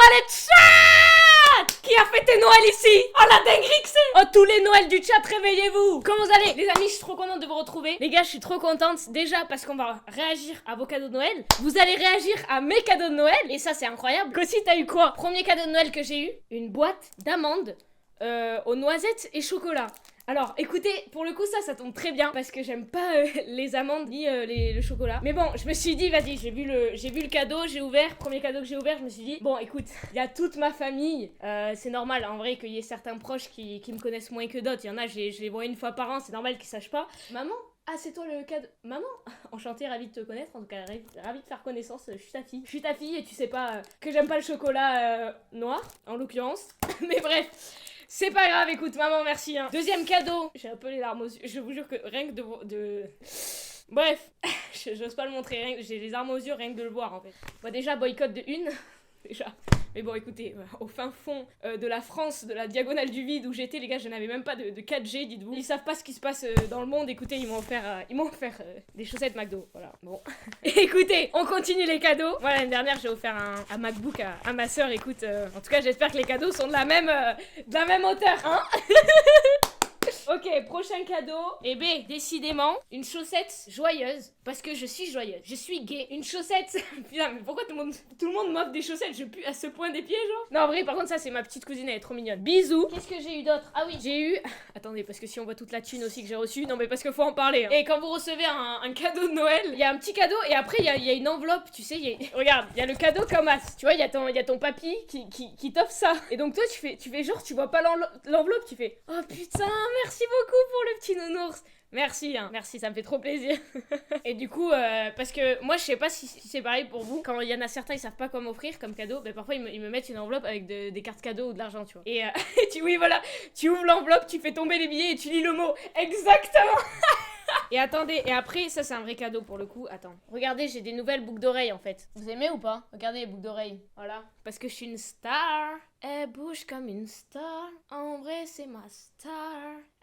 les chats! Qui a fêté Noël ici? Oh la dinguerie que c'est! Oh tous les Noëls du chat, réveillez-vous! Comment vous allez? Les amis, je suis trop contente de vous retrouver. Les gars, je suis trop contente. Déjà parce qu'on va réagir à vos cadeaux de Noël. Vous allez réagir à mes cadeaux de Noël. Et ça, c'est incroyable. Qu'aussi, t'as eu quoi? Premier cadeau de Noël que j'ai eu, une boîte d'amandes aux noisettes et chocolat. Alors, écoutez, pour le coup, ça tombe très bien parce que j'aime pas les amandes ni le chocolat. Mais bon, je me suis dit, vas-y, j'ai vu le cadeau, j'ai ouvert, premier cadeau que j'ai ouvert, je me suis dit, bon, écoute, il y a toute ma famille, c'est normal, en vrai, qu'il y ait certains proches qui me connaissent moins que d'autres. Il y en a, je les vois une fois par an, c'est normal qu'ils sachent pas. Maman? Ah, c'est toi le cadeau. Maman? Enchantée, ravie de te connaître, en tout cas, ravie de faire connaissance, je suis ta fille. Je suis ta fille et tu sais pas que j'aime pas le chocolat noir, en l'occurrence. Mais bref. C'est pas grave, écoute, maman, merci. Hein. Deuxième cadeau. J'ai un peu les larmes aux yeux. Je vous jure que rien que de... Bref, j'ose pas le montrer. J'ai les larmes aux yeux rien que de le voir, en fait. Bon, déjà, boycott de une. Déjà. Mais bon, écoutez, au fin fond de la France, de la diagonale du vide où j'étais, les gars, je n'avais même pas de 4G, dites-vous. Ils savent pas ce qui se passe dans le monde. Écoutez, ils m'ont offert des chaussettes McDo. Voilà, bon. Écoutez, on continue les cadeaux. Moi, l'année dernière, j'ai offert un MacBook à ma soeur. Écoute, en tout cas, j'espère que les cadeaux sont de la même hauteur, hein. Ok, prochain cadeau. Et B, décidément, une chaussette joyeuse. Parce que je suis joyeuse. Je suis gay. Une chaussette. Putain, mais pourquoi tout le monde m'offre des chaussettes? Je pue à ce point des pieds, genre. Non, en vrai, par contre, ça, c'est ma petite cousine. Elle est trop mignonne. Bisous. Qu'est-ce que j'ai eu d'autre? Ah oui, j'ai eu... Attendez, parce que si on voit toute la thune aussi que j'ai reçue... Non, mais parce qu'il faut en parler. Hein. Et quand vous recevez un cadeau de Noël, il y a un petit cadeau et après, il y a une enveloppe. Tu sais, regarde, il y a le cadeau comme as. Tu vois, il y a ton papy qui t'offre ça. Et donc, toi, tu fais genre, tu vois pas l'enveloppe. Tu fais... Oh putain, merci beaucoup pour le petit nounours. Merci, hein, merci, ça me fait trop plaisir. Et du coup, parce que moi je sais pas si c'est pareil pour vous. Quand il y en a certains, ils savent pas quoi m'offrir comme cadeau, ben parfois ils me mettent une enveloppe avec des cartes cadeaux ou de l'argent, tu vois. Et oui, voilà, tu ouvres l'enveloppe, tu fais tomber les billets et tu lis le mot. Exactement. Et attendez, et après, ça c'est un vrai cadeau pour le coup. Attends, regardez, j'ai des nouvelles boucles d'oreilles en fait. Vous aimez ou pas? Regardez les boucles d'oreilles. Voilà. Parce que je suis une star. Elle bouge comme une star. En vrai, c'est ma star.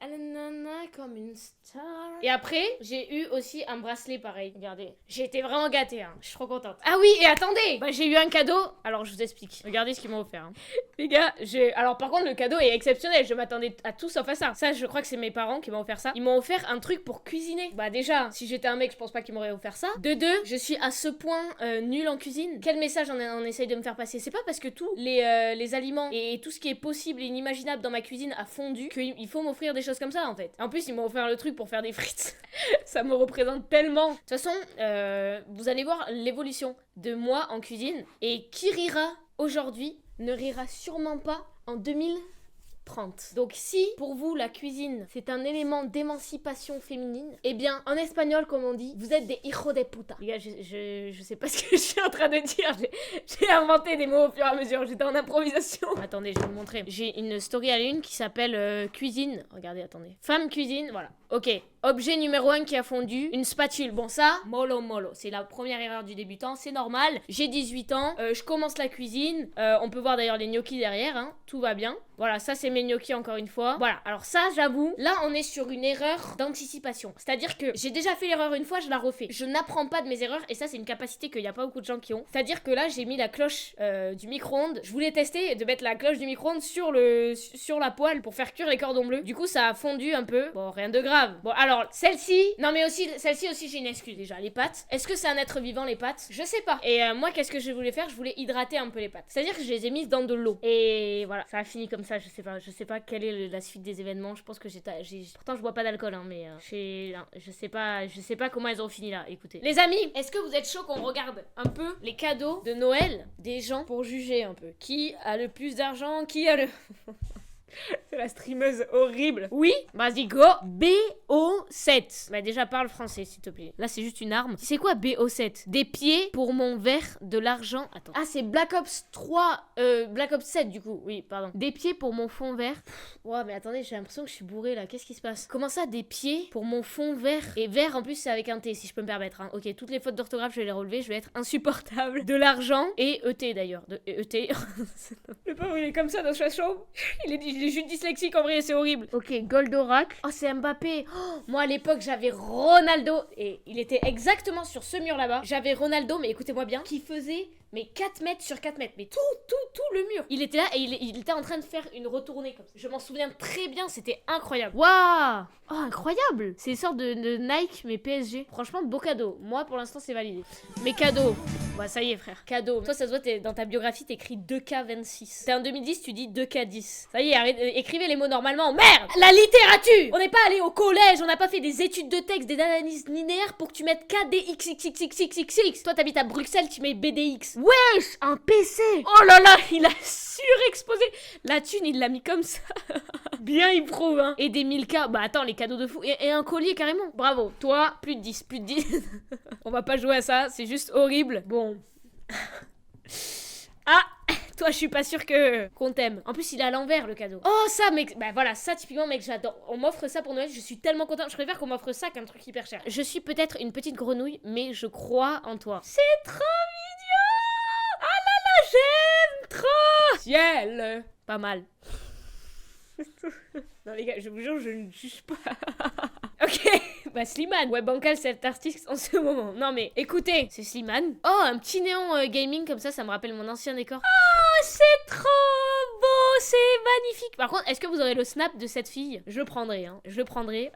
Elle est nana comme une star. Et après, j'ai eu aussi un bracelet pareil. Regardez. J'ai été vraiment gâtée, hein. Je suis trop contente. Ah oui, et attendez, bah, j'ai eu un cadeau. Alors, je vous explique. Regardez ce qu'ils m'ont offert. Hein. Les gars, alors par contre, le cadeau est exceptionnel. Je m'attendais à tout sauf à ça. Ça, je crois que c'est mes parents qui m'ont offert ça. Ils m'ont offert un truc pour cuisiner. Bah déjà, si j'étais un mec, je pense pas qu'ils m'auraient offert ça. De deux, je suis à ce point nulle en cuisine. Quel message on essaye de me faire passer? C'est pas parce que tous les aliments et tout ce qui est possible et inimaginable dans ma cuisine a fondu qu'il faut m'offrir des choses comme ça en fait. En plus, ils m'ont offert le truc pour faire des frites. Ça me représente tellement. De toute façon, vous allez voir l'évolution de moi en cuisine. Et qui rira aujourd'hui ne rira sûrement pas en 2030. Donc si pour vous la cuisine c'est un élément d'émancipation féminine, eh bien en espagnol comme on dit, vous êtes des hijos de puta. Les gars, je sais pas ce que je suis en train de dire, j'ai inventé des mots au fur et à mesure, j'étais en improvisation. Attendez, je vais vous montrer. J'ai une story à l'une qui s'appelle cuisine. Regardez, attendez. Femme cuisine, voilà. Ok. Objet numéro 1 qui a fondu, une spatule. Bon ça, mollo. C'est la première erreur du débutant, c'est normal. J'ai 18 ans, je commence la cuisine. On peut voir d'ailleurs les gnocchis derrière, hein. Tout va bien. Voilà, ça c'est mes gnocchis encore une fois. Voilà, alors ça j'avoue, là on est sur une erreur d'anticipation. C'est-à-dire que j'ai déjà fait l'erreur une fois, je la refais. Je n'apprends pas de mes erreurs et ça c'est une capacité qu'il n'y a pas beaucoup de gens qui ont. C'est-à-dire que là j'ai mis la cloche du micro-ondes. Je voulais tester de mettre la cloche du micro-ondes sur la poêle pour faire cuire les cordons bleus. Du coup ça a fondu un peu. Bon, rien de grave. Bon, alors celle-ci, non mais aussi, celle-ci aussi j'ai une excuse déjà. Les pâtes, est-ce que c'est un être vivant les pâtes? Je sais pas. Et moi qu'est-ce que je voulais faire? Je voulais hydrater un peu les pâtes. C'est-à-dire que je les ai mises dans de l'eau. Et voilà, ça a fini comme ça, je sais pas quelle est la suite des événements. Je pense que pourtant je bois pas d'alcool hein, mais je sais pas comment elles ont fini là. Écoutez. Les amis, est-ce que vous êtes chaud qu'on regarde un peu les cadeaux de Noël des gens pour juger un peu qui a le plus d'argent, qui a le C'est la streameuse horrible. Oui, vas-y, go. BO7. Bah déjà, parle français, s'il te plaît. Là, c'est juste une arme. C'est quoi BO7? Des pieds pour mon verre, de l'argent. Attends. Ah, c'est Black Ops 3. Black Ops 7, du coup. Oui, pardon. Des pieds pour mon fond vert. Ouais, mais attendez, j'ai l'impression que je suis bourrée, là. Qu'est-ce qui se passe? Comment ça, des pieds pour mon fond vert? Et vert, en plus, c'est avec un T, si je peux me permettre. Hein. Ok, toutes les fautes d'orthographe, je vais les relever. Je vais être insupportable. De l'argent et ET, d'ailleurs. De ET. Le pauvre, il est comme ça dans sa chambre. Il est juste dyslexique en vrai, c'est horrible. Ok, Goldorak. Oh, c'est Mbappé. Oh, moi à l'époque, j'avais Ronaldo et il était exactement sur ce mur là-bas. J'avais Ronaldo, mais écoutez-moi bien, qui faisait Mais 4 mètres sur 4 mètres. Mais tout le mur. Il était là et il était en train de faire une retournée comme ça. Je m'en souviens très bien, c'était incroyable. Waouh! Oh, incroyable! C'est une sorte de Nike, mais PSG. Franchement, beau cadeau. Moi, pour l'instant, c'est validé. Mes cadeaux. Bah, ça y est, frère. Cadeau. Toi, ça se voit, dans ta biographie, t'écris 2K26. T'es en 2010, tu dis 2K10. Ça y est, arrête, écrivez les mots normalement. Merde! La littérature! On n'est pas allé au collège, on n'a pas fait des études de texte, des analyses linéaires pour que tu mettes KDXXXXXX. Toi, t'habites à Bruxelles, tu mets BDX. Wesh! Un PC! Oh là là, il a surexposé. La thune, il l'a mis comme ça. Bien, il prouve, hein. Et des 1000K. Bah, attends, les cadeaux de fou. Et un collier, carrément. Bravo. Toi, plus de 10, plus de 10. On va pas jouer à ça, c'est juste horrible. Bon. Ah, toi, je suis pas sûre qu'on t'aime. En plus, il est à l'envers, le cadeau. Oh, ça, mec. Bah voilà, ça, typiquement, mec, j'adore. On m'offre ça pour Noël, je suis tellement contente. Je préfère qu'on m'offre ça qu'un truc hyper cher. Je suis peut-être une petite grenouille, mais je crois en toi. C'est trop mignon. Ah là là, j'aime trop. Ciel. Pas mal. Non les gars, je vous jure, je ne juge pas. Ok, bah Slimane, ouais, bancal cet artiste en ce moment. Non mais écoutez, c'est Slimane. Oh, un petit néon gaming comme ça me rappelle mon ancien décor. Oh, c'est trop beau, c'est magnifique. Par contre, est-ce que vous aurez le snap de cette fille? Je le prendrai, hein, je le prendrai.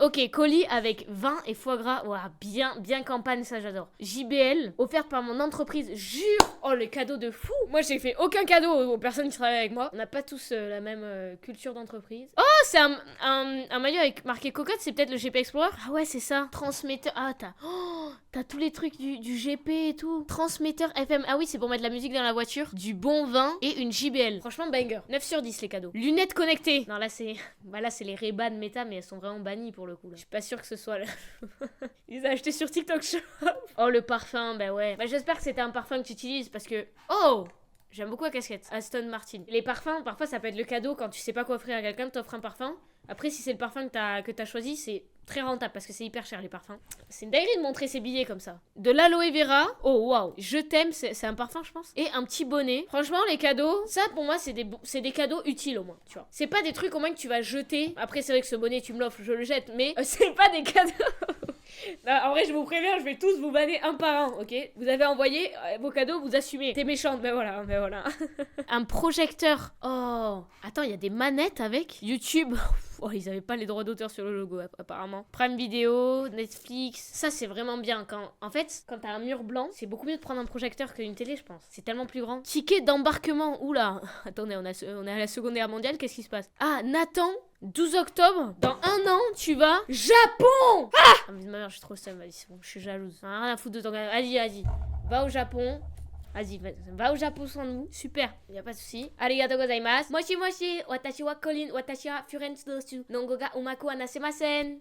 Ok, colis avec vin et foie gras. Ouah, bien campagne, ça j'adore. JBL, offerte par mon entreprise, jure. Oh, le cadeau de fou. Moi, j'ai fait aucun cadeau aux personnes qui travaillent avec moi. On n'a pas tous la même culture d'entreprise. Oh, c'est un maillot avec marqué cocotte, c'est peut-être le GP Explorer. Ah ouais, c'est ça. Transmetteur. Ah, t'as tous les trucs du GP et tout. Transmetteur FM. Ah oui, c'est pour mettre la musique dans la voiture. Du bon vin et une JBL. Franchement, banger. 9 sur 10 les cadeaux. Lunettes connectées. Non, là, c'est les Ray-Ban méta, mais elles sont vraiment bannies pour le coup. Là. Je suis pas sûre que ce soit... Ils ont acheté sur TikTok Shop. Oh, le parfum, bah ouais. Bah, j'espère que c'était un parfum que tu utilises parce que... Oh! J'aime beaucoup la casquette. Aston Martin. Les parfums, parfois, ça peut être le cadeau quand tu sais pas quoi offrir à quelqu'un, t'offres un parfum. Après, si c'est le parfum que t'as choisi, c'est très rentable parce que c'est hyper cher les parfums. C'est une dinguerie de montrer ses billets comme ça. De l'aloe vera. Oh waouh. Je t'aime, c'est un parfum, je pense. Et un petit bonnet. Franchement, les cadeaux, ça pour moi, c'est des cadeaux utiles au moins, tu vois. C'est pas des trucs au moins que tu vas jeter. Après, c'est vrai que ce bonnet, tu me l'offres, je le jette, mais c'est pas des cadeaux. Non, en vrai, je vous préviens, je vais tous vous banner un par un, ok? Vous avez envoyé vos cadeaux, vous assumez. T'es méchante, ben voilà, ben voilà. Un projecteur. Oh, attends, il y a des manettes avec YouTube. Oh, ils avaient pas les droits d'auteur sur le logo, apparemment. Prime Video, Netflix. Ça, c'est vraiment bien. En fait, quand t'as un mur blanc, c'est beaucoup mieux de prendre un projecteur qu'une télé, je pense. C'est tellement plus grand. Ticket d'embarquement. Oula. Attendez, on est à la Seconde Guerre mondiale, qu'est-ce qui se passe? Ah, Nathan, 12 octobre, dans un an, tu vas Japon. Ah mais ma mère, je suis trop seule, vas-y, c'est bon, je suis jalouse. Rien à foutre de ton gars. Vas-y. Va au Japon. Vas-y, va au Japon sans nous. Super, y a pas de souci. Arigatou gozaimasu. Moshi, watashi wa Colin, watashi wa Florence dosu. Nongo ga umaku wa nasemasen.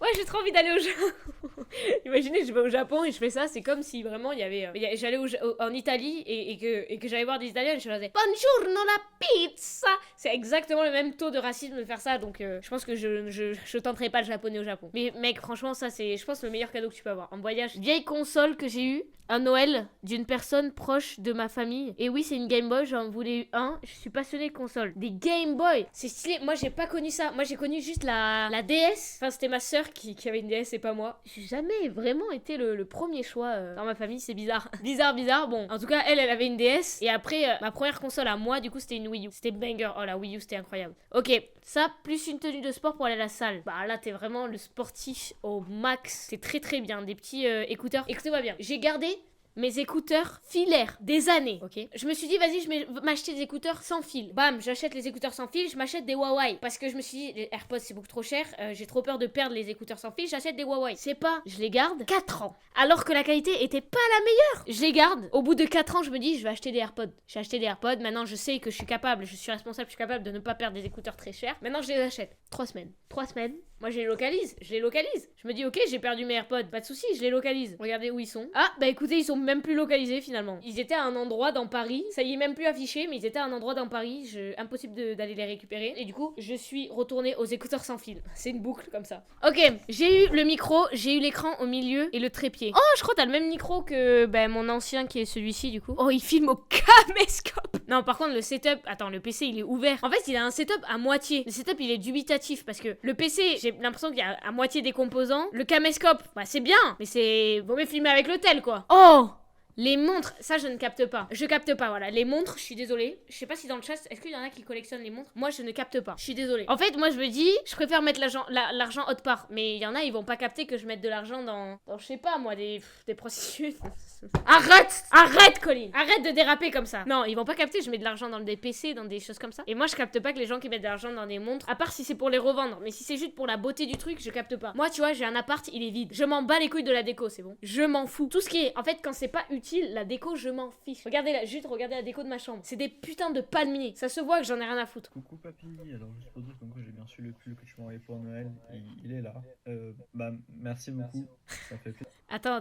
Ouais, j'ai trop envie d'aller au Japon. Imaginez, je vais au Japon et je fais ça, c'est comme si vraiment il y avait... J'allais en Italie et que j'allais voir des Italiens et je leur disais Buongiorno la pizza. C'est exactement le même taux de racisme de faire ça, donc je pense que je tenterai pas le japonais au Japon. Mais mec, franchement, ça c'est, je pense, le meilleur cadeau que tu peux avoir. En voyage, vieille console que j'ai eue, un Noël d'une personne proche de ma famille. Et oui, c'est une Game Boy, j'en voulais eu un. Je suis passionnée de console. Des Game Boy, c'est stylé. Moi, j'ai pas connu ça. Moi, j'ai connu juste la DS. Enfin, c'était ma soeur qui avait une DS et pas moi. J'ai jamais vraiment été le premier choix dans ma famille, c'est bizarre. bizarre. Bon, en tout cas, elle avait une DS. Et après, ma première console à moi, du coup, c'était une Wii U. C'était banger. Oh, la Wii U, c'était incroyable. Ok, ça, plus une tenue de sport pour aller à la salle. Bah là, t'es vraiment le sportif au max. C'est très bien. Des petits écouteurs. Écoutez-moi bien. J'ai gardé mes écouteurs filaires des années, ok? Je me suis dit, vas-y, je vais m'acheter des écouteurs sans fil. Bam, j'achète les écouteurs sans fil, je m'achète des Huawei. Parce que je me suis dit, les AirPods, c'est beaucoup trop cher. J'ai trop peur de perdre les écouteurs sans fil, j'achète des Huawei. C'est pas, je les garde 4 ans. Alors que la qualité était pas la meilleure. Je les garde. Au bout de 4 ans, je me dis, je vais acheter des AirPods. J'ai acheté des AirPods. Maintenant, je sais que je suis capable, je suis responsable, je suis capable de ne pas perdre des écouteurs très chers. Maintenant, je les achète. 3 semaines. Moi, je les localise. Je me dis, ok, j'ai perdu mes AirPods. Pas de souci, je les localise. Regardez où ils sont. Ah, bah écoutez, ils sont même plus localisés finalement. Ils étaient à un endroit dans Paris. Ça y est même plus affiché, mais ils étaient à un endroit dans Paris. Impossible d'aller les récupérer. Et du coup, je suis retournée aux écouteurs sans fil. C'est une boucle comme ça. Ok, j'ai eu le micro, j'ai eu l'écran au milieu et le trépied. Oh, je crois que t'as le même micro que mon ancien qui est celui-ci du coup. Oh, il filme au caméscope. Non, par contre, le setup... Attends, le PC, il est ouvert. En fait, il a un setup à moitié. Le setup, il est dubitatif parce que le PC, j'ai l'impression qu'il y a à moitié des composants. Le caméscope, bah c'est bien, mais c'est... Vaut mieux filmer avec le tel, quoi. Oh, Les montres, ça je ne capte pas. Je capte pas, voilà. Les montres, je suis désolée. Je sais pas si dans le chat, est-ce qu'il y en a qui collectionnent les montres? Moi, je ne capte pas. Je suis désolée. En fait, moi, je me dis, je préfère mettre l'argent autre part. Mais il y en a, ils vont pas capter que je mette de l'argent dans je sais pas, moi, des prostituées. Arrête, Colline. Arrête de déraper comme ça. Non, ils vont pas capter, je mets de l'argent dans des PC, dans des choses comme ça. Et moi, je capte pas que les gens qui mettent de l'argent dans des montres, à part si c'est pour les revendre. Mais si c'est juste pour la beauté du truc, je capte pas. Moi, tu vois, j'ai un appart, il est vide. Je m'en bats les couilles de la déco, c'est bon. Je m'en fous. Tout ce qui est, en fait, quand c'est pas utile, la déco, je m'en fiche. Regardez la déco de ma chambre. C'est des putains de palmiers. Ça se voit que j'en ai rien à foutre. Coucou papy, alors juste pour dire comme quoi j'ai bien reçu le pull que tu m'as envoyé pour Noël, il est là. Bah merci beaucoup, ça fait plaisir. Attends.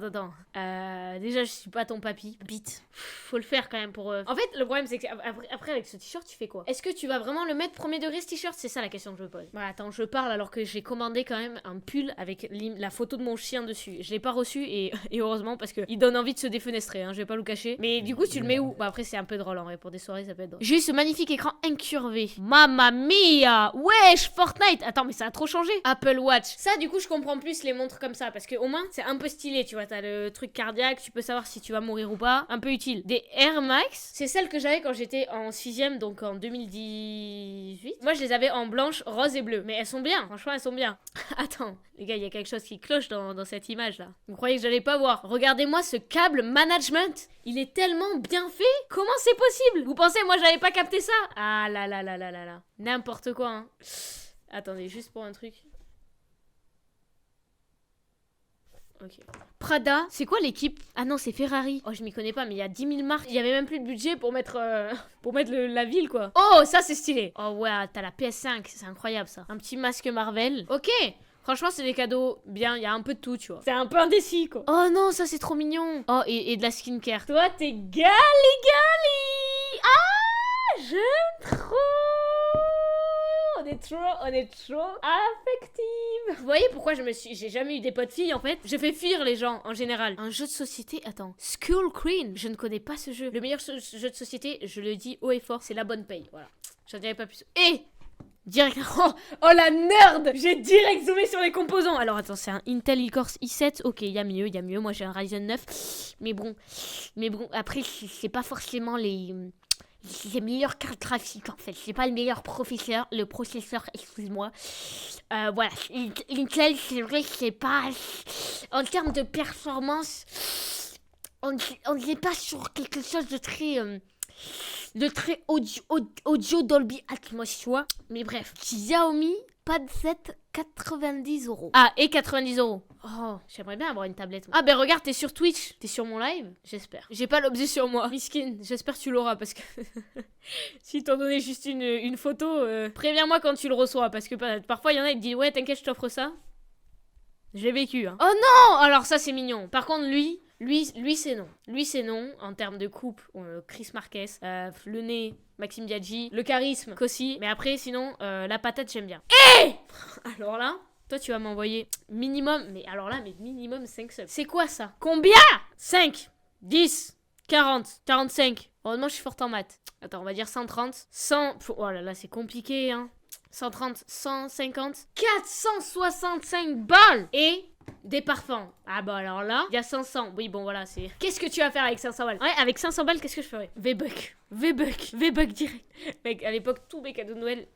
Déjà, je suis pas ton papy. Bite. Faut le faire quand même pour. En fait, le problème, c'est qu'après, avec ce t-shirt, tu fais quoi? Est-ce que tu vas vraiment le mettre premier degré, ce t-shirt? C'est ça la question que je me pose. Voilà, attends, je parle alors que j'ai commandé quand même un pull avec la photo de mon chien dessus. Je l'ai pas reçu et heureusement parce qu'il donne envie de se défenestrer, hein, je vais pas le cacher. Mais du coup, tu le mets où? Bah, après, c'est un peu drôle en vrai. Pour des soirées, ça peut être drôle. J'ai eu ce magnifique écran incurvé. Mamma mia! Wesh, Fortnite! Attends, mais ça a trop changé. Apple Watch. Ça, du coup, je comprends plus les montres comme ça parce que au moins, c'est un peu stylé, tu vois. T'as le truc cardiaque, tu peux savoir si tu vas mourir ou pas. Un peu utile. Des Air Max, c'est celles que j'avais quand j'étais en 6ème, donc en 2018. Moi, je les avais en blanche, rose et bleu. Mais elles sont bien, franchement, elles sont bien. Attends, les gars, il y a quelque chose qui cloche dans cette image-là. Vous croyez que j'allais pas voir? Regardez-moi ce câble management. Il est tellement bien fait. Comment c'est possible? Vous pensez, moi, j'avais pas capté ça? Ah là là là là là là. N'importe quoi, hein. Attendez, juste pour un truc. Ok. Prada, c'est quoi l'équipe? Ah non, c'est Ferrari. Oh, je m'y connais pas, mais il y a 10 000 marques. Il y avait même plus de budget pour mettre, la ville, quoi. Oh, ça, c'est stylé. Oh, ouais, t'as la PS5. C'est incroyable, ça. Un petit masque Marvel. Ok. Franchement, c'est des cadeaux bien. Il y a un peu de tout, tu vois. C'est un peu indécis, quoi. Oh non, ça, c'est trop mignon. Oh, et de la skincare. Toi, t'es gali. Ah, j'aime trop. On est trop affective. Vous voyez pourquoi j'ai jamais eu des potes filles en fait? Je fais fuir les gens en général. Un jeu de société, attends. Skull Queen, je ne connais pas ce jeu. Le meilleur jeu de société, je le dis haut et fort, c'est la bonne paye. Voilà. J'en dirai pas plus. Et direct. Oh la nerd! J'ai direct zoomé sur les composants. Alors attends, c'est un Intel Core i7. Ok, il y a mieux. Moi j'ai un Ryzen 9. Mais bon, après, c'est pas forcément les meilleures cartes graphiques en fait. C'est pas le meilleur processeur, excuse-moi. Voilà, Intel, c'est vrai que c'est pas. En termes de performance, on n'est pas sur quelque chose de très. Audio Dolby Atmos, tu vois. Mais bref, Xiaomi Pad 7 90 €. Ah, et 90 €. Oh, j'aimerais bien avoir une tablette. Ah, ben regarde, t'es sur Twitch. T'es sur mon live? J'espère. J'ai pas l'objet sur moi. Miskin, j'espère que tu l'auras parce que si t'en donnais juste une photo, préviens-moi quand tu le reçois parce que parfois il y en a qui disent ouais, t'inquiète, je t'offre ça. J'ai vécu, hein. Oh non! Alors ça, c'est mignon. Par contre, lui c'est non. Lui, c'est non. En termes de coupe, Chris Marquez, le nez, Maxime Biaggi, le charisme, Kossi. Mais après, sinon, la patate, j'aime bien. Alors là, toi, tu vas m'envoyer minimum, minimum 5 subs. C'est quoi ça? Combien? 5, 10, 40, 45. Heureusement, je suis forte en maths. Attends, on va dire 130, 100. Oh là là, c'est compliqué, hein. 130, 150, 465 balles et des parfums. Ah bah alors là, il y a 500. Oui, bon voilà, c'est... Qu'est-ce que tu vas faire avec 500 balles? Ouais, avec 500 balles, qu'est-ce que je ferais? V-Buck direct. Mec, à l'époque, tous mes cadeaux de Noël,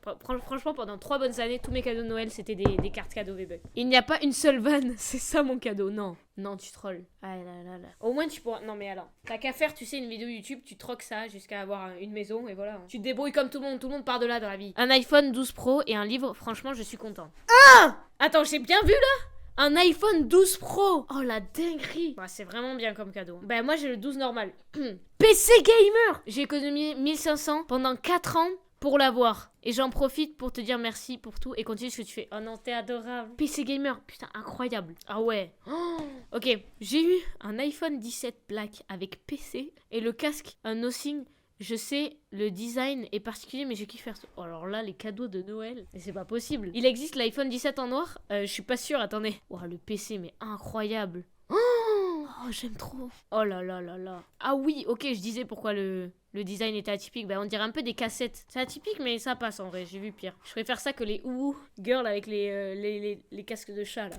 franchement, pendant 3 bonnes années, tous mes cadeaux de Noël, c'était des cartes cadeaux V-Buck. Il n'y a pas une seule vanne, c'est ça mon cadeau. Non, tu trolls. Ah là là là. Au moins, tu pourras... Non mais alors, t'as qu'à faire, tu sais, une vidéo YouTube, tu troques ça jusqu'à avoir une maison et voilà. Tu te débrouilles comme tout le monde part de là dans la vie. Un iPhone 12 Pro et un livre, franchement, je suis content. Attends, j'ai bien vu là? Un iPhone 12 Pro. Oh la dinguerie. Bah, c'est vraiment bien comme cadeau. Bah moi j'ai le 12 normal. PC gamer. J'ai économisé 1500 pendant 4 ans pour l'avoir. Et j'en profite pour te dire merci pour tout et continue ce que tu fais. Oh non, t'es adorable. PC gamer, putain, incroyable. Ah ouais. Ok, j'ai eu un iPhone 17 Black avec PC et le casque, un Nothing. Je sais, le design est particulier, mais j'ai kiffé faire ça. Oh, alors là, les cadeaux de Noël, mais c'est pas possible. Il existe l'iPhone 17 en noir? Je suis pas sûre, attendez. Oh, le PC, mais incroyable. Oh, j'aime trop. Oh là là là là. Ah oui, ok, je disais pourquoi le Le design était atypique. Bah, on dirait un peu des cassettes. C'est atypique, mais ça passe en vrai. J'ai vu pire. Je préfère ça que les ouh girls avec les casques de chat là.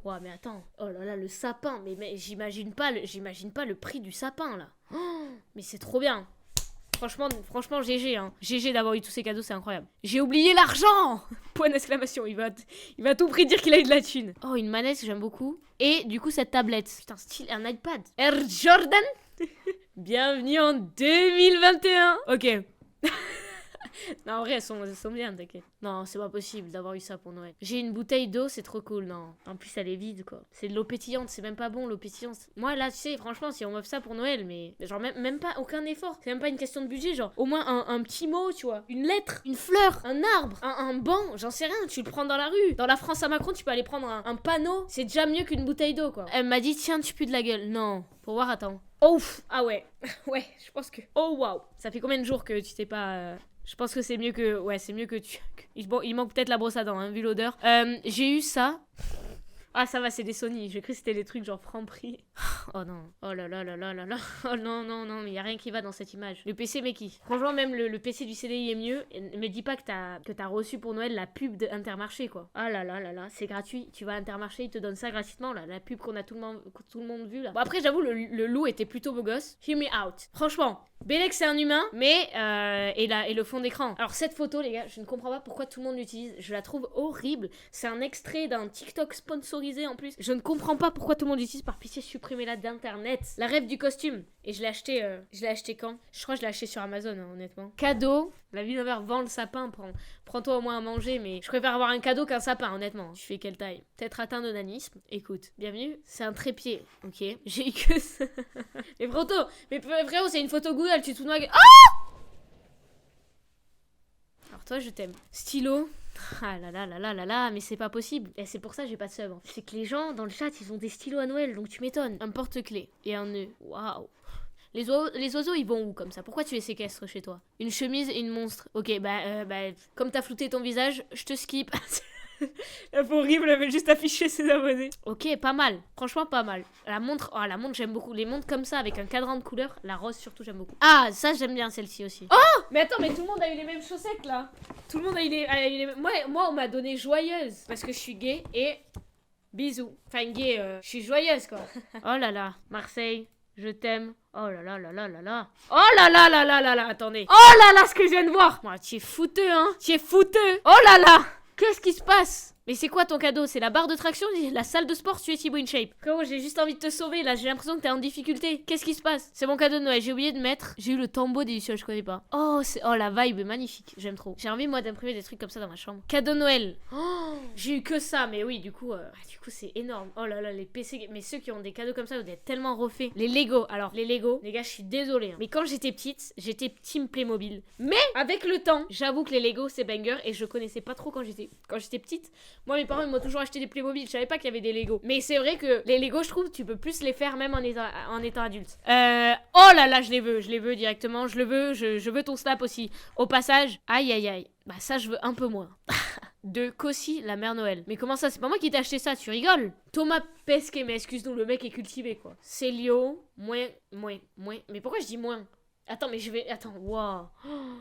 Ouah, mais attends. Oh là là, le sapin. Mais j'imagine pas le prix du sapin là. Oh, mais c'est trop bien. Franchement, GG, hein. GG d'avoir eu tous ces cadeaux, c'est incroyable. J'ai oublié l'argent. Point d'exclamation. Il va à tout prix dire qu'il a eu de la thune. Oh, une manette, j'aime beaucoup. Et du coup, cette tablette. Putain, style, un iPad. Air Jordan. Bienvenue en 2021. Ok. Non, en vrai, elles sont bien, t'inquiète. Non, c'est pas possible d'avoir eu ça pour Noël. J'ai une bouteille d'eau, c'est trop cool, non. En plus, elle est vide, quoi. C'est de l'eau pétillante, c'est même pas bon, l'eau pétillante. Moi, là, tu sais, franchement, si on m'offre ça pour Noël, mais genre, même pas aucun effort. C'est même pas une question de budget, genre, au moins un petit mot, tu vois. Une lettre, une fleur, un arbre, un banc, j'en sais rien. Tu le prends dans la rue. Dans la France à Macron, tu peux aller prendre un panneau. C'est déjà mieux qu'une bouteille d'eau, quoi. Elle m'a dit, tiens, tu pues de la gueule. Non. Pour voir, attends. Ouf. Ah ouais. Ouais, je pense que. Oh, waouh. Ça fait combien de jours que tu t'es pas. Je pense que c'est mieux que... Ouais, c'est mieux que tu... Bon, il manque peut-être la brosse à dents, hein, vu l'odeur. J'ai eu ça. Ah, ça va, c'est des Sony. J'ai cru que c'était des trucs genre Franprix. Oh non. Oh là là là là là là. Oh non, non, non, mais y a rien qui va dans cette image. Le PC m'est qui. Franchement, même le PC du CDI est mieux. Et me dis pas que t'as reçu pour Noël la pub d'Intermarché, quoi. Ah là là là là, c'est gratuit. Tu vas à Intermarché, ils te donnent ça gratuitement, là. La pub qu'on a tout le monde vu, là. Bon, après, j'avoue, le loup était plutôt beau gosse. Hear me out. Franchement, Bélec, c'est un humain, mais... et le fond d'écran. Alors, cette photo, les gars, je ne comprends pas pourquoi tout le monde l'utilise. Je la trouve horrible. C'est un extrait d'un TikTok sponsorisé, en plus. Je ne comprends pas pourquoi tout le monde l'utilise. Par pitié, supprimez-la d'internet. La rêve du costume. Et je l'ai acheté quand? Je crois que je l'ai acheté sur Amazon, hein, honnêtement. Cadeau. La vie d'envers vend le sapin. Prends-toi au moins à manger, mais je préfère avoir un cadeau qu'un sapin, honnêtement. Tu fais quelle taille? Peut-être atteint de nanisme. Écoute, bienvenue. C'est un trépied, ok? J'ai eu que ça. Mais frérot, c'est une photo Google. Tu te fous de ma gueule. Ah! Alors toi, je t'aime. Stylo. Ah là là là là là là, mais c'est pas possible. Et c'est pour ça que j'ai pas de sub. C'est que les gens dans le chat, ils ont des stylos à Noël, donc tu m'étonnes. Un porte-clés et un nœud. Waouh. Les oiseaux, ils vont où comme ça? Pourquoi tu les séquestres chez toi? Une chemise et une monstre. Ok, comme t'as flouté ton visage, je te skip. La peau horrible, elle veut juste afficher ses abonnés. Ok, pas mal. Franchement, pas mal. La montre, j'aime beaucoup. Les montres comme ça, avec un cadran de couleur. La rose, surtout, j'aime beaucoup. Ah, ça, j'aime bien celle-ci aussi. Oh! Mais attends, mais tout le monde a eu les mêmes chaussettes, là. Tout le monde a eu les mêmes... Moi, on m'a donné joyeuse. Parce que je suis gay et... Bisous. Enfin, gay, je suis joyeuse, quoi. Oh là là. Marseille, je t'aime. Oh là là là là là là. Oh là là là là là là. Attendez. Oh là là, ce que je viens de voir. Moi, tu es fouteux, hein. Tu es fouteux. Oh là là. Qu'est-ce qui se passe? Mais c'est quoi ton cadeau? C'est la barre de traction? La salle de sport? Tu es Thibaut InShape. Frérot, j'ai juste envie de te sauver là. J'ai l'impression que t'es en difficulté. Qu'est-ce qui se passe? C'est mon cadeau de Noël. J'ai oublié de mettre. J'ai eu le tombeau des Lucioles, je connais pas. Oh, la vibe est magnifique. J'aime trop. J'ai envie, moi, d'imprimer des trucs comme ça dans ma chambre. Cadeau de Noël. Oh, j'ai eu que ça. Mais oui, du coup, c'est énorme. Oh là là, les PC. Mais ceux qui ont des cadeaux comme ça, vous êtes tellement refaits. Les Lego. Alors, les Lego, les gars, je suis désolée, hein. Mais quand j'étais petite, j'étais team Playmobil. Mais avec le temps, j'avoue que les Lego, c'est banger. Et je connaissais pas trop quand j'étais petite. Moi, mes parents, ils m'ont toujours acheté des Playmobil. Je savais pas qu'il y avait des Lego. Mais c'est vrai que les Lego, je trouve, tu peux plus les faire même en étant adulte. Oh là là, je les veux directement. Je le veux. Je veux ton snap aussi. Au passage, aïe aïe aïe. Bah ça, je veux un peu moins. De Cossi, la mère Noël. Mais comment ça? C'est pas moi qui t'ai acheté ça, tu rigoles? Thomas Pesquet, mais excuse-nous, le mec est cultivé, quoi. Célio, moins. Mais pourquoi je dis moins? Attends, mais je vais... Attends, waouh.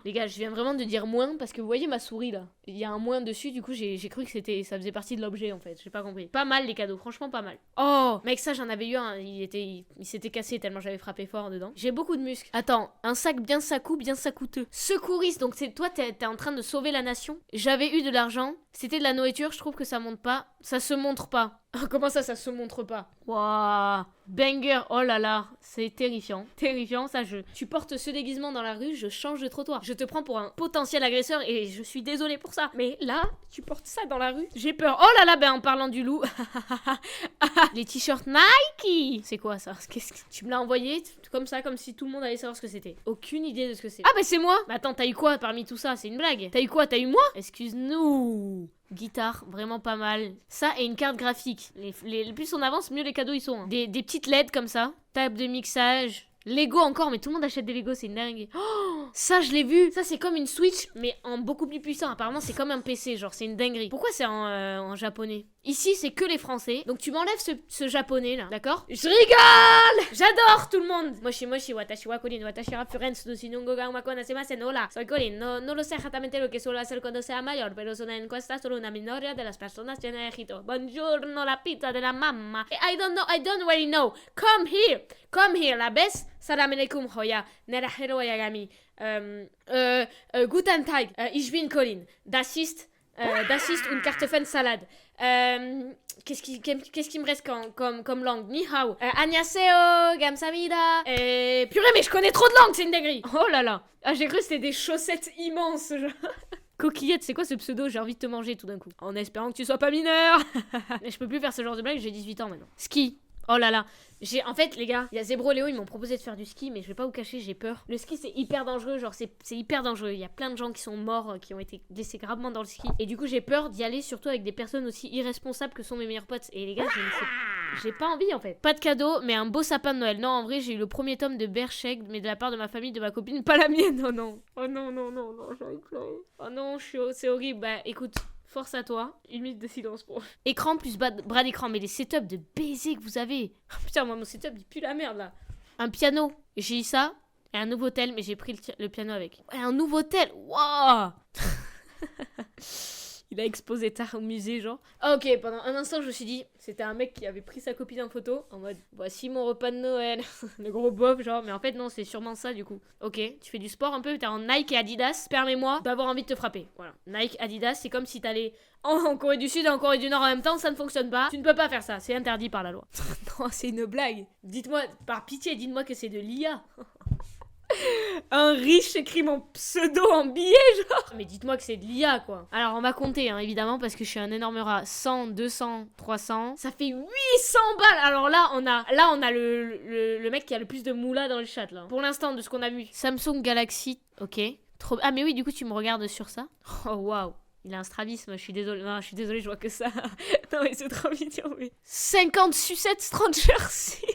Les gars, je viens vraiment de dire moins parce que vous voyez ma souris là. Il y a un moins dessus, du coup j'ai cru que ça faisait partie de l'objet en fait. J'ai pas compris. Pas mal les cadeaux, franchement pas mal. Oh, mec, ça j'en avais eu un. Il s'était cassé tellement j'avais frappé fort dedans. J'ai beaucoup de muscles. Attends, un sac bien sacou, bien sacouteux. Secouriste, donc c'est toi, t'es en train de sauver la nation. J'avais eu de l'argent. C'était de la nourriture, je trouve que ça monte pas. Ça se montre pas. Comment ça se montre pas? Waouh. Banger, oh là là, c'est terrifiant. Terrifiant, ça Tu portes ce déguisement dans la rue, je change de trottoir. Je te prends pour un potentiel agresseur et je suis désolée pour ça. Mais là, tu portes ça dans la rue, j'ai peur. Oh là là, ben en parlant du loup. Les t-shirts Nike. C'est quoi ça? Qu'est-ce que tu me l'as envoyé comme ça, comme si tout le monde allait savoir ce que c'était? Aucune idée de ce que c'est. Ah bah c'est moi. Mais attends, t'as eu quoi parmi tout ça? C'est une blague. T'as eu quoi? T'as eu moi? Excuse-nous. Guitare, vraiment pas mal. Ça et une carte graphique. Plus on avance, mieux les cadeaux ils sont. Hein. Des petites LED comme ça. Table de mixage. Lego encore, mais tout le monde achète des Lego, c'est une dingue. Oh, ça je l'ai vu. Ça c'est comme une Switch, mais en beaucoup plus puissant. Apparemment c'est comme un PC, genre c'est une dinguerie. Pourquoi c'est en japonais? Ici, c'est que les Français. Donc tu m'enlèves ce japonais là, d'accord? Je rigole! J'adore tout le monde! Moshi, watashi wa Colin, watashi wa Florence, doshi nungo ga umako nasemasen, hola. Soy Colin, no lo sé exactamente lo que suelo hacer cuando sea mayor, pero es una encuesta sobre una minoría de las personas llenas de Egipto. Buongiorno, la pizza de la mamma. I don't really know. Come here, la ves? Salam alaikum, hoya. Nerahero wa yagami. Guten Tag, ich bin Colin. Das ist une Kartoffelsalade. Qu'est-ce qui me reste comme langue? Ni hao. Annyeonghaseyo, gamsamida. Purée, mais je connais trop de langues, c'est une dinguerie. Oh là là. Ah, j'ai cru que c'était des chaussettes immenses, genre. Coquillette, c'est quoi ce pseudo? J'ai envie de te manger tout d'un coup. En espérant que tu sois pas mineur. Mais je peux plus faire ce genre de blague, j'ai 18 ans maintenant. Ski. Oh là là. En fait, les gars, il y a Zebro et Léo, ils m'ont proposé de faire du ski, mais je vais pas vous cacher, j'ai peur. Le ski, c'est hyper dangereux, genre, c'est hyper dangereux. Il y a plein de gens qui sont morts, qui ont été blessés gravement dans le ski. Et du coup, j'ai peur d'y aller, surtout avec des personnes aussi irresponsables que sont mes meilleurs potes. Et les gars, j'ai pas envie, en fait. Pas de cadeau, mais un beau sapin de Noël. Non, en vrai, j'ai eu le premier tome de Berserk, mais de la part de ma famille, de ma copine, pas la mienne. Oh non. Oh non, j'ai envie de pleurer. Oh non, c'est horrible. Bah, écoute... Force à toi, une minute de silence pour... Écran plus bras d'écran, mais les setups de baiser que vous avez. Oh, putain, moi mon setup il pue la merde là. Un piano, j'ai eu ça. Et un nouveau tel, mais j'ai pris le piano avec. Ouais, un nouveau tel, waouh. Il a exposé tard au musée, genre. Ah, ok, pendant un instant, je me suis dit, c'était un mec qui avait pris sa copine en photo, en mode, voici mon repas de Noël. Le gros bof, genre. Mais en fait, non, c'est sûrement ça, du coup. Ok, tu fais du sport un peu, t'es en Nike et Adidas. Permets-moi d'avoir envie de te frapper. Voilà. Nike, Adidas, c'est comme si t'allais en Corée du Sud et en Corée du Nord en même temps, ça ne fonctionne pas. Tu ne peux pas faire ça, c'est interdit par la loi. Non, c'est une blague. Dites-moi, par pitié, dites-moi que c'est de l'IA. Un riche écrit mon pseudo en billet, genre. Mais dites-moi que c'est de l'IA, quoi. Alors, on va compter, hein, évidemment, parce que je suis un énorme rat. 100, 200, 300. Ça fait 800 balles. Alors là, on a le mec qui a le plus de moula dans le chat, là. Pour l'instant, de ce qu'on a vu. Samsung Galaxy, ok. Trop... Ah, mais oui, du coup, tu me regardes sur ça. Oh, waouh. Il a un strabisme, je suis désolée. Non, je suis désolée, je vois que ça. Non, mais c'est trop mignon, mais... 50 sucettes Stranger Things.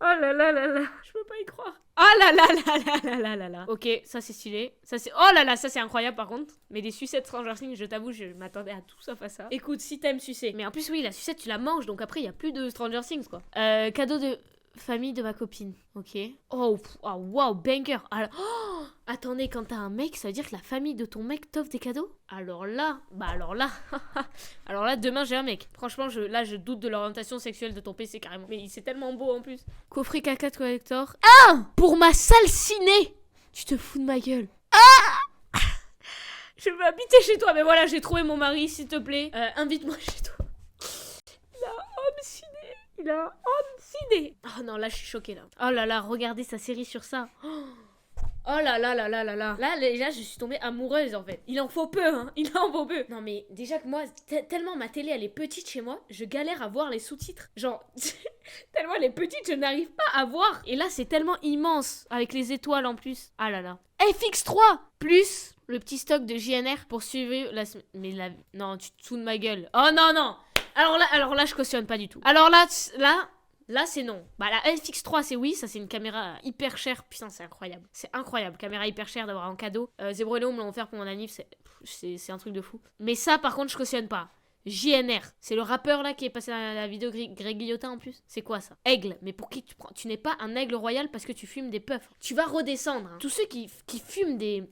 Oh là là là là. Je peux pas y croire. Oh là là là là là là là là. Ok, ça c'est stylé. Ça c'est... Oh là là, ça c'est incroyable par contre. Mais des sucettes Stranger Things, je t'avoue, je m'attendais à tout sauf à ça. Écoute, si t'aimes sucer. Mais en plus, oui, la sucette, tu la manges, donc après, il y a plus de Stranger Things, quoi. Cadeau de... famille de ma copine, ok. Oh, wow, banger. Alors, oh, attendez, quand t'as un mec, ça veut dire que la famille de ton mec t'offre des cadeaux? Alors là, alors là, demain j'ai un mec. Franchement, je doute de l'orientation sexuelle de ton PC carrément. Mais c'est tellement beau en plus. Coffret caca de collector. Ah, pour ma salle ciné. Tu te fous de ma gueule. Ah. Je veux habiter chez toi, mais voilà, j'ai trouvé mon mari, s'il te plaît. Invite-moi chez toi. Il a home ciné. Il a home ciné. Oh non, là je suis choquée là. Oh là là, regardez sa série sur ça. Oh là là là là là là. Là déjà je suis tombée amoureuse en fait. Il en faut peu, hein. Il en faut peu. Non mais déjà que moi, tellement ma télé elle est petite chez moi, je galère à voir les sous-titres. Genre, tellement elle est petite, je n'arrive pas à voir. Et là c'est tellement immense, avec les étoiles en plus. Ah là là. FX3 plus le petit stock de JNR pour suivre la... Mais la... Non, tu te fous de ma gueule. Oh non, non. Alors là, je cautionne pas du tout. Alors là, c'est non. Bah, la FX3, c'est oui. Ça, c'est une caméra hyper chère. Putain, c'est incroyable. C'est incroyable. Caméra hyper chère d'avoir en cadeau. Zebro et Léo me l'ont offert pour mon anniv. C'est un truc de fou. Mais ça, par contre, je cautionne pas. JNR. C'est le rappeur là qui est passé dans la vidéo Greg Guillotin en plus. C'est quoi ça? Aigle. Mais pour qui tu prends? Tu n'es pas un aigle royal parce que tu fumes des puffs. Tu vas redescendre. Hein. Tous ceux qui fument des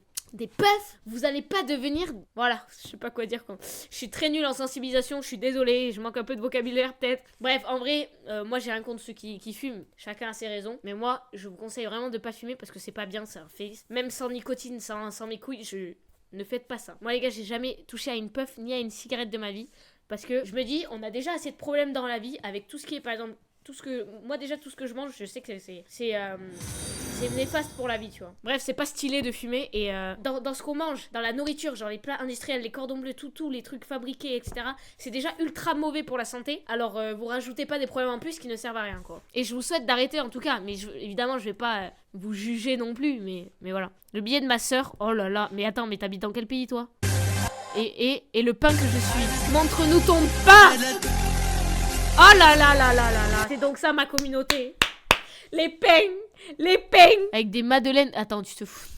puffs, vous allez pas devenir... Voilà, je sais pas quoi dire quand... Je suis très nulle en sensibilisation, je suis désolée, je manque un peu de vocabulaire peut-être. Bref, en vrai, moi j'ai rien contre ceux qui fument, chacun a ses raisons. Mais moi, je vous conseille vraiment de pas fumer parce que c'est pas bien, c'est un face. Même sans nicotine, sans mes couilles, ne faites pas ça. Moi les gars, j'ai jamais touché à une puff ni à une cigarette de ma vie. Parce que je me dis, on a déjà assez de problèmes dans la vie avec tout ce qui est par exemple... Moi déjà tout ce que je mange, je sais que c'est néfaste pour la vie, tu vois. Bref, c'est pas stylé de fumer. Et dans ce qu'on mange, dans la nourriture, genre les plats industriels, les cordons bleus, tous les trucs fabriqués, etc. C'est déjà ultra mauvais pour la santé. Alors vous rajoutez pas des problèmes en plus qui ne servent à rien, quoi. Et je vous souhaite d'arrêter en tout cas. Mais évidemment, je vais pas vous juger non plus. Mais voilà. Le billet de ma sœur. Oh là là. Mais attends, mais t'habites dans quel pays, toi? Et le pain que je suis. Montre-nous ton pain. Oh là là là là là là. C'est donc ça ma communauté. Les peignes. Avec des madeleines. Attends, tu te fous.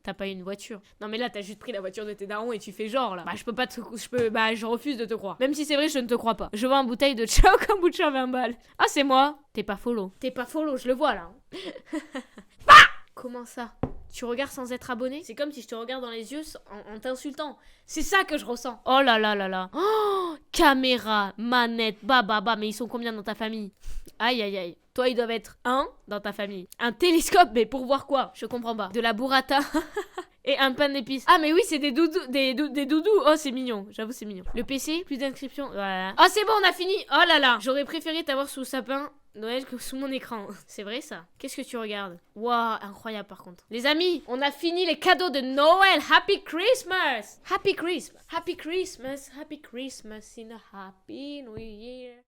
T'as pas eu une voiture. Non mais là t'as juste pris la voiture de tes darons et tu fais genre là. Bah je peux pas te... je refuse de te croire. Même si c'est vrai je ne te crois pas. Je vois une bouteille de Ciao Kombucha 20 balles. Ah c'est moi. T'es pas follow. T'es pas follow, je le vois là. Ah comment ça? Tu regardes sans être abonné? C'est comme si je te regarde dans les yeux en t'insultant. C'est ça que je ressens. Oh là là là là. Oh, caméra, manette, mais ils sont combien dans ta famille? Aïe aïe aïe. Toi, ils doivent être un dans ta famille. Un télescope, mais pour voir quoi? Je comprends pas. De la burrata. Et un pain d'épices. Ah mais oui, c'est des doudous. Des doudous. Oh, c'est mignon. J'avoue, c'est mignon. Le PC, plus d'inscriptions. Voilà. Oh, c'est bon, on a fini. Oh là là. J'aurais préféré t'avoir sous le sapin Noël que sous mon écran. C'est vrai ça? Qu'est-ce que tu regardes? Waouh, incroyable par contre. Les amis, on a fini les cadeaux de Noël. Happy Christmas! Happy Christmas! Happy Christmas! Happy Christmas in a happy new year.